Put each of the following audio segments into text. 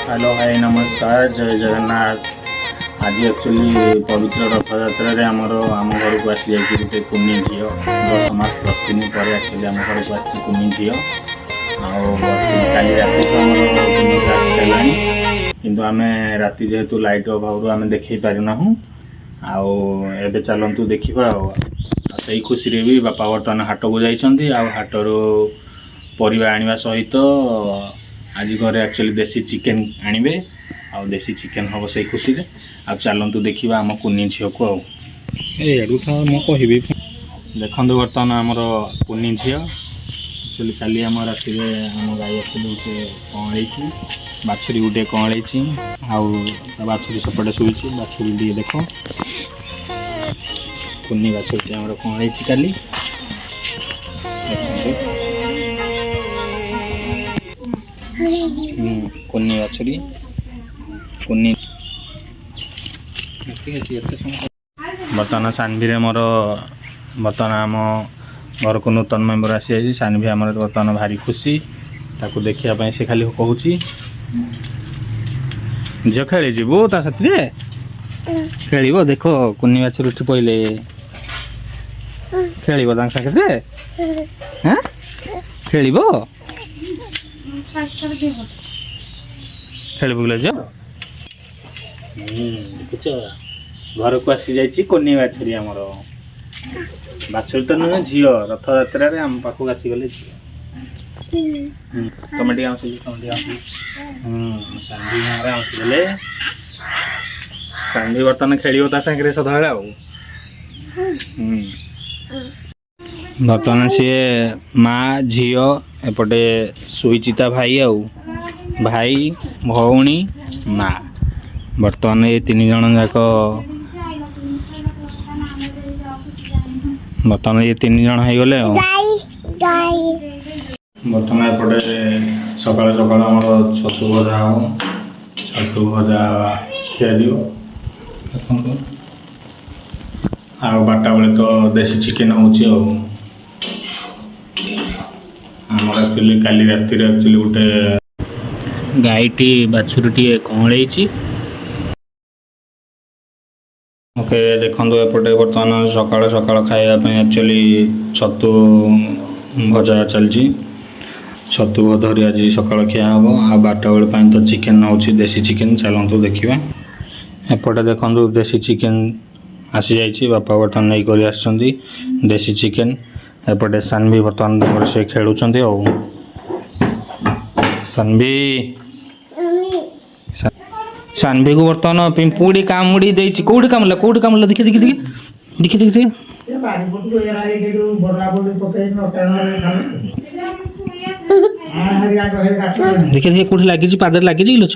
Hello hi नमस्कार जय जगन्नाथ। आज एक्चुअली पवित्र रथयात्रा आमर आम घर को आसी जाए गोटे कुनी झील 10 मास 10 दिन पर एक्चुअली आम घर को आसी कुनी झील काली रात आसी सारा किंतु आम राति जेहेतु लाइट अभाव आम देखे पारिना आउ चलतु देखा से खुशी भी बापा बर्तमान हाट को जाइए हाटर परिवा आने सहित आज घरे एक्चुअली देसी चिकेन आनिबे आ देसी चिकेन हम से खुशी रे आ चलतु देखा आम कुनी झील को कह देखो बर्तमान आमर कुनी झील एक्चुअली काली आम राति आम गाई गोटे कँड़ी बाछुरी गोटे कँड़ी बाछुरी सेपटे शुई बाछुरी दिए देख कुनी बाछुरी आम कँड़ी काली कुनी बाछुरी कुनी बर्तमान सानवी मोर बर्तमान आम घर को नूतन मेम्बर आसी जाइए सानवी आम बर्तमान भारी खुशी ताकू देखापी से खाली कहूँ झील खेली जीवु ता साथी खेल देख कुनी बाछुरी उठी पड़े खेल साथे खेल खेल बुझे देखुच घर को आसी जाइए कुनी बाछुरी आमर बाछुरी तो नुहे झील रथयात्रा आम पाखक आसीगले झील तुम आसगले सान्वी बर्तमान खेल सागे सदा बर्तमान सी माँ झील एपटे शुईचिता भाई भाई भौणी माँ बर्तमान ये 3 जन जाक बर्तमान ये 3 जन हो गले बर्तमान एपटे सकाल सकाल आम छतु भजा हो छतु भजा खिया देखो बारटा बेले तो देसी चिकेन होमर एक्चुअली काली राति एक्चुअली गोटे गाईटी बाछुरी कँड़ी ओके देखो एपटे बर्तमान सकाल सकाल खावाई एक्चुअली छतु भजा चलती छतु धरी आज सकाल खिया हम आ 12टा बेले तो चिकेन हो देसी चिकेन चलतु देखा एपटे देखो देसी चिकेन आसी जाइए बापा बर्तमान नहीं कर आसछंती देसी चिकेन एपटे सानवी बर्तमान से खेलुं सानवी सानवी को बर्तमान पिंपुड़ी कामुड़ी देछि कोडी कामला देखि देखि देखि देखि देखि देखि देखि कोठी लागी पादर लागी लो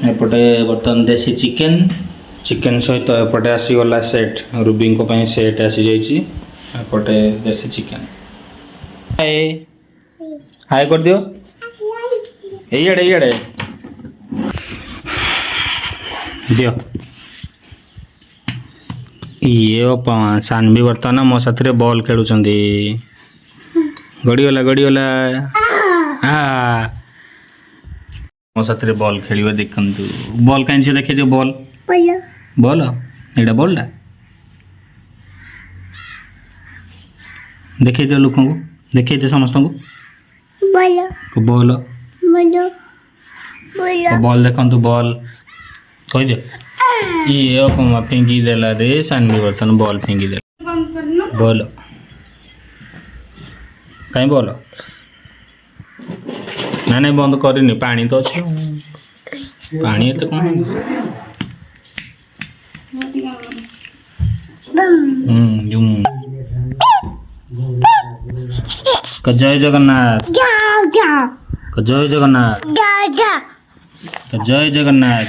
एपटे बर्तमान देसी चिकेन चिकेन सहित एपटे आसीगला सेट रूबी को सेट आसी जाइए एपटे देसी चिकेन हाय कर दियो ये दियो ये सानवी बर्तमान मो साथी बॉल खेलुं गड़ीगला मो साथी बॉल खेल देखु बॉल कहीं देखे दियो बॉल बॉल एटा बॉलटा देखे दियो लोक देखे दियो समस्त को बॉल बॉल देखु बॉल कह दियो ये फेंकी देला रे सानवी बर्तमान बॉल फेंकी दे बॉल कहीं बॉल ना नहीं बंद करनी पानी तो अच्छे पानी एत कौन जय जगन्नाथ जय जगन्नाथ जय जगन्नाथ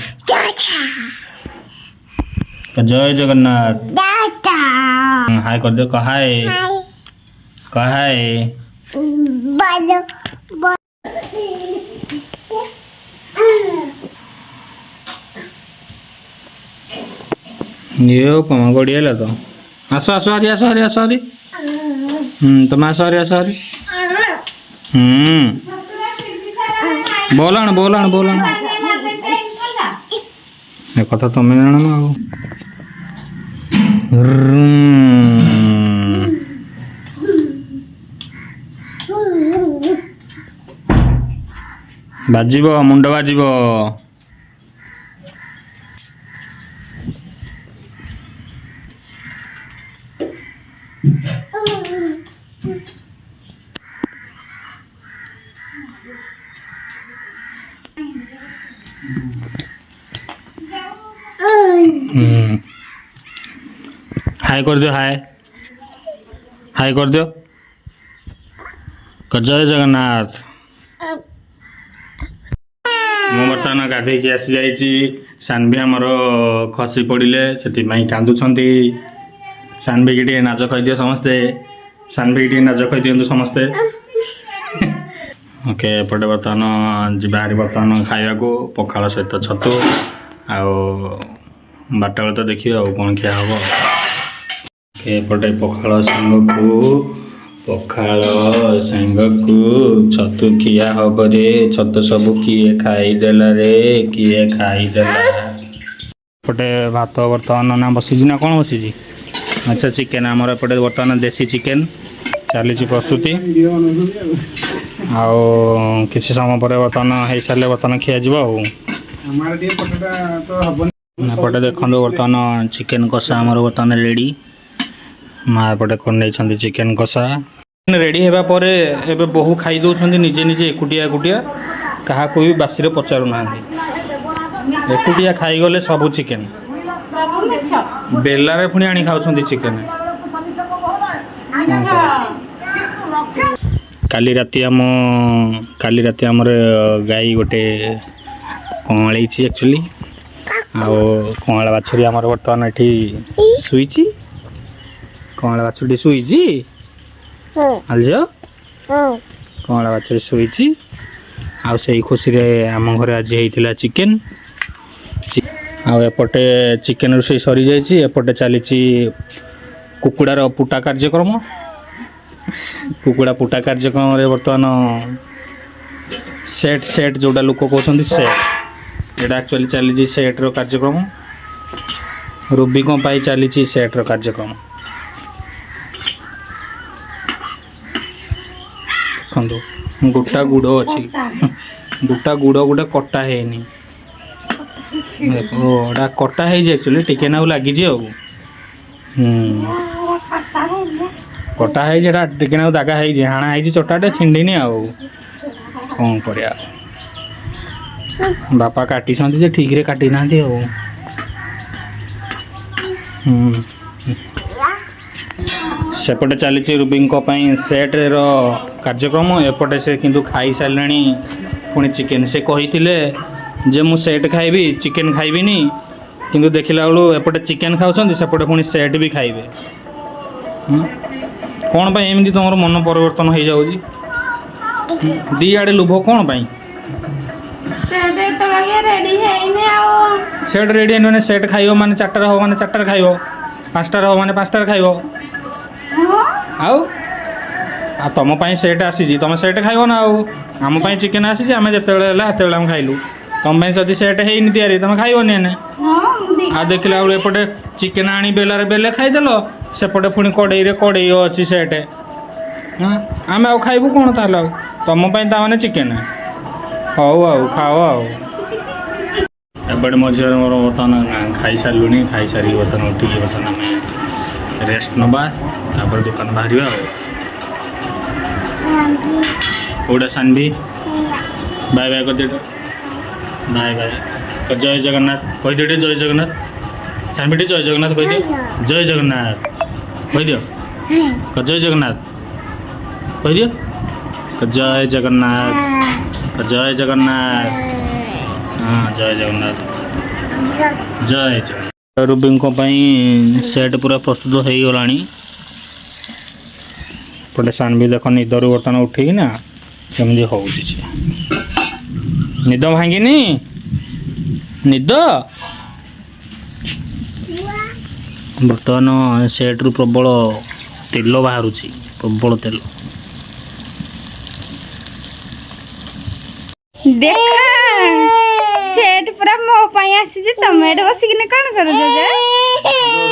जय जगन्नाथ हाय कर दो कहाय ये पमा गड़िया तो आसो आसो हरी आसो हरी आसो हरी तुम आस हरी बोलाण बोलाण बोलाण ए कथा तुम जान बाजिब मुंड बाजिब हाय कर दियो हाय हाय कर दियो जय जगन्नाथ मु बर्तमान गाधे आसी जाइए सानवी आमर खसी पड़े से कांदुंट सानवी की टे नाच कहीदियो समस्ते सानवी की नाच कही दिंतु समस्ते ओके एपटे बर्तमान जी बाहरी बर्तमान खाया को पखाड़ सहित छतु आउ बारटा बेले तो देखिए आउ कौन खिया हम एपटे पखाड़ सांग को छतु खिया हम रे छतु सब किए खाईदेला रे किए खाईदेला एपटे भात बर्तमान ना बसी ना कौन बसी अच्छा चिकेन आमर एपटे बर्तमान देसी चिकेन चली प्रस्तुति आउ किसी समय पर बर्तमान हो सारे बर्तमान खिया एपटे देखो बर्तमान चिकेन कषा आमर बर्तमान रेडी माँ एपटे कर चिकेन कषा रेडी होगा पर एबे बहु खाई दौरान निजे निजे एकुटिया एकुटिया क्या भी बासी पचारू ना एकुटिया खाईगले सबू चिकेन बेलारे पुणी आनी खाऊँ चिकेन काली राति आमर गाई गोटे कँवाई एक्चुअली आँला बाछुरी आमर बर्तमान ये शुई कँला बाछुरी शुई आलझ कँला बाछुरी शुई आई खुशी आम घर आज होता चिकेन आउटे चिकेन रोषे सरी जाइए एपटे चली कुकुड़ार पुटा कार्यक्रम कुकुड़ा पुटा कार्यक्रम बर्तमान सेट सेट जोड़ा लोक कहते सेट एटा एक्चुअली चली सेट्र कार्यक्रम रूबी पाई चली सेट्र कार्यक्रम देखो गोटा गुड़ अच्छी गोटा गुड़ गोटे कटा है कटा है एक्चुअली टिके ना लगी कटा है टिके ना दागा है हाणा है चटाटे छिंडीनी आउ कौन कर बापा काटी ठीक रे काटी ना सेपटे चली रूबी सेट्र कार्यक्रम एपटे से किंतु खाई सारे पुणी चिकेन से कही जे मु सेट खाइबी चिकेन खाइबिनी किंतु देखला बेलू एपटे चिकेन खाऊँ सेपटे पुणी सेट भी खाइबे कौन पाई एमती तुम मन परिवर्तन हो जाऊँगी दी आड़े लुभ कौन पाई सेट रेडी मैंने सेट खाइब माने 4टार हो माने 4टार खाइब 5टार हो माने 5टार खाइब आउ तुम सेट आसी तुम सेट खाइब ना आम चिकेन आसी आम जिते आम खाइलु तुम जदि सेट है तैयारी तुम खाइबनी एने आ देखला बेलू एपटे चिकेन आनी बेलार बेले खाईदेल सेपटे पुणी कड़े अच्छी सेट आम आउ खाइबू कौन ताल तुम मैंने चिकेन हौ खाओ एपटे मझे मोर बर्तमान खाई सारूनी खाई सारी बर्तमान उठिक बर्तमान आम रेस्ट नवा तापर दुकान बाहर कौटा सानवी बाय बाय कर बाय बाय जय जगन्नाथ कह दियो जय जगन्नाथ सानवी जय जगन्नाथ कह दियो जय जगन्नाथ कह दियो जय जगन्नाथ कह दियो जय जगन्नाथ जय जगन्नाथ हाँ जय जगन्नाथ जय जगन्नाथ रूबी सेट पूरा प्रस्तुत हो गला पटे सानवी देख निदर बर्तमान उठे ना केमती हो निद भांगिनी निद बर्तमान सेट्रु प्रबल तेल बाहर प्रबल तेल देखा सेट पूरा मो पई आसी जे तमे एड बसी किने कोन करू जे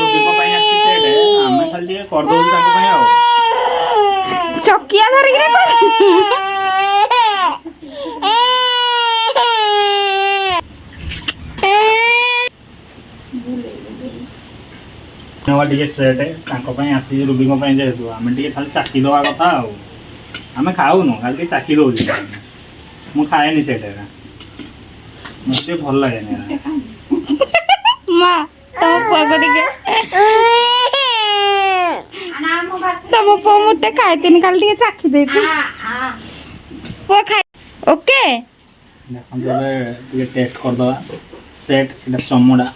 रुबी को पई आसी सेट हमें खाली कर दो ताको पई आ चकिया धरि किने कोन टे सेट आसी रुबी जेहेतु आम टे खाली चाकी दवा कथा आम खाऊनु खाली चाकी दौ मुझे खाएनि सेटा मत भल लगे माँ तुम पुआ तुम पुआ मुझे खाई खाली चाखी दे पुआ खाए ओके देखते टेस्ट करदे सेट इटा चमड़ा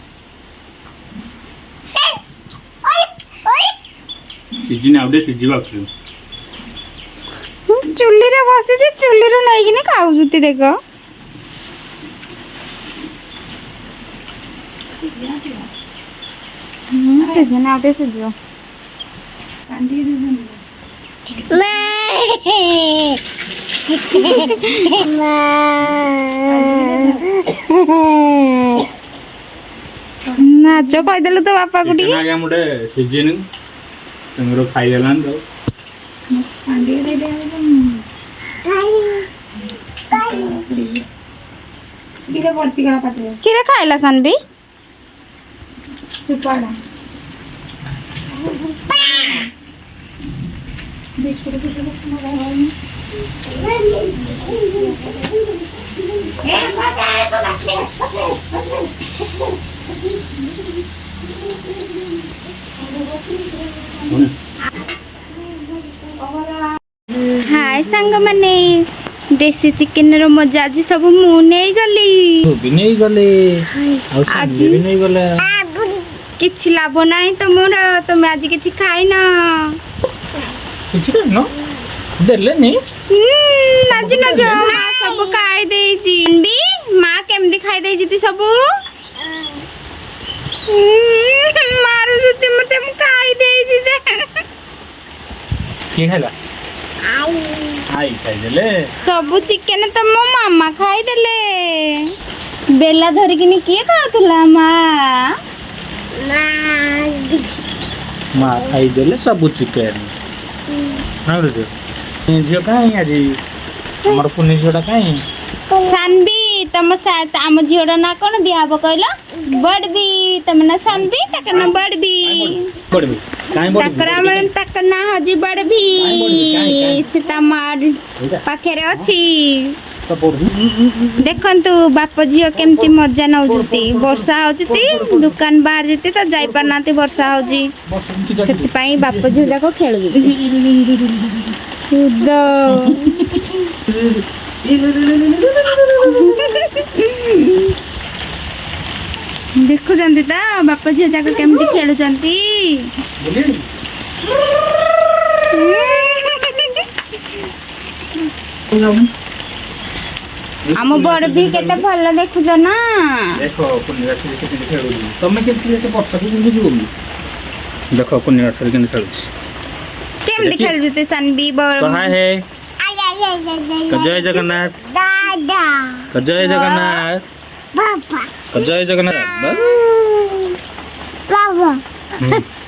सीजन आउडे सीजीवा क्यों चुल्ली रे बसी जे चुल्ली रो नै कि खाऊ जुती देखो सीजन आउडे सीजो कांडी दे नाच कह देलु तो बापा को टिके आगे मुडे सीजन तुमरो खाई देलान तो कांडी दे दे किरे भर्ती करा पाटे किरे खाइला सानबी चुपाड़ा बिस्कुट बिस्कुट मगा है ए मजा है तो हाय सांग माने देसी चिकन रो मजा आज सब मु नहीं गली भी नहीं गले आज भी नहीं गले किछि लाभ नाही तो मोर तुम आज किछि खाइ ना किछि न देले नी आज न जो मां सब खाइ देई छी बी मां केमदी खाइ देई छी सब मारू जुते मते हम खाइ देई छी जे की हैला आई खाइ देले सब चिकन तो मो मामा खाइ देले बेला धरि किनी के खातुला मां माँ खाई देले सब चिकन हाँ रे झील कहीं आज हमार पुनी झीलटा कहीं सानबी तम साथ आम झीलटा ना कौन दियाब कहला बड़बी तम ना सानबी तक ना बड़बी बड़बी काई बड़बी तकरा मन तक ना हजी बड़बी सीतामार पाखेरे अछि देखंतु बाप झियो केमती मजा नउजती वर्षा होजती दुकान बाहर जती तो जाई पार नाती वर्षा होजी सेति पई बाप झियो जाको खेलु खुद देखु जंती ता बाप झियो जाको केमती खेलु जंती आम बड़ भी केते भल देखु ज ना देखो पुनिया से केते खेलु तमे केते एते वर्षा के केते जीवो देखो पुनिया से केते खेलु केमती खेल जुते सानबी बड़ कहां है जय जगन्नाथ दादा जय जगन्नाथ बाबा जय जगन्नाथ बाबा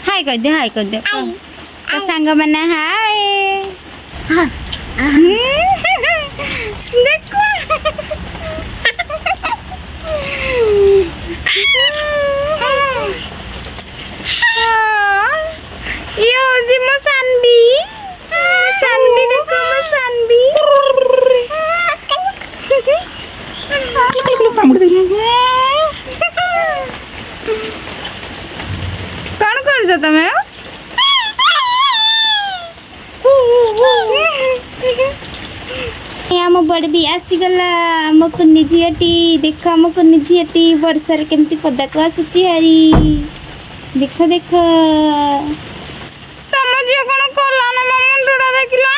हाय कर दे तो संग मना हाय हां देखो यो जी मो सानबी देखो मो सानबी कौन कर जो तमे आम बड़ भी आसीगला आम कुन्नी झीटी देख आम कुन्नी झीटी वर्षा केमती पदा को आसुची हारी देख देख तम झील कौन कला ना मुंडा देखला